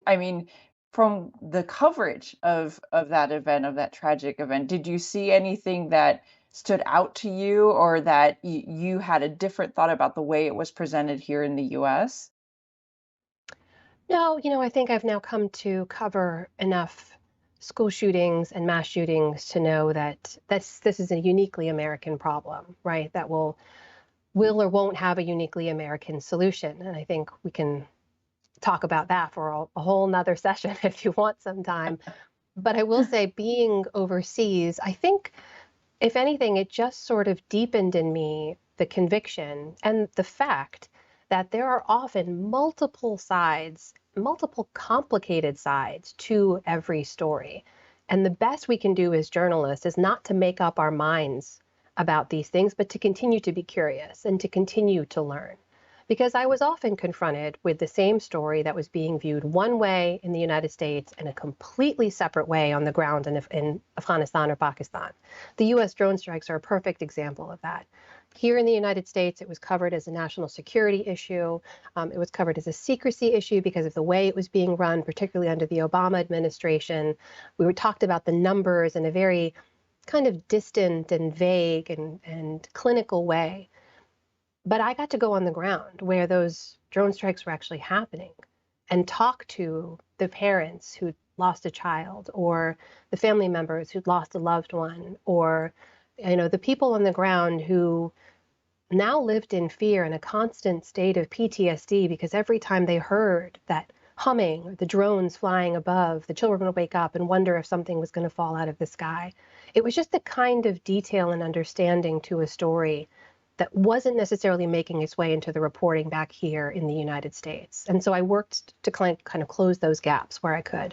I mean, from the coverage of that event, of that tragic event, did you see anything that stood out to you or that you had a different thought about the way it was presented here in the US? No, I think I've now come to cover enough school shootings and mass shootings to know that this is a uniquely American problem, right? That will or won't have a uniquely American solution. And I think we can talk about that for a whole nother session if you want some time. But I will say, being overseas, I think if anything, it just sort of deepened in me the conviction and the fact that there are often multiple sides, multiple complicated sides to every story. And the best we can do as journalists is not to make up our minds about these things, but to continue to be curious and to continue to learn. Because I was often confronted with the same story that was being viewed one way in the United States and a completely separate way on the ground in Afghanistan or Pakistan. The US drone strikes are a perfect example of that. Here in the United States, it was covered as a national security issue. It was covered as a secrecy issue because of the way it was being run, particularly under the Obama administration. We were talked about the numbers in a very kind of distant and vague and clinical way. But I got to go on the ground where those drone strikes were actually happening and talk to the parents who lost a child or the family members who'd lost a loved one or the people on the ground who now lived in fear and a constant state of PTSD because every time they heard that humming or the drones flying above, the children would wake up and wonder if something was going to fall out of the sky. It was just the kind of detail and understanding to a story that wasn't necessarily making its way into the reporting back here in the United States. And so I worked to kind of close those gaps where I could.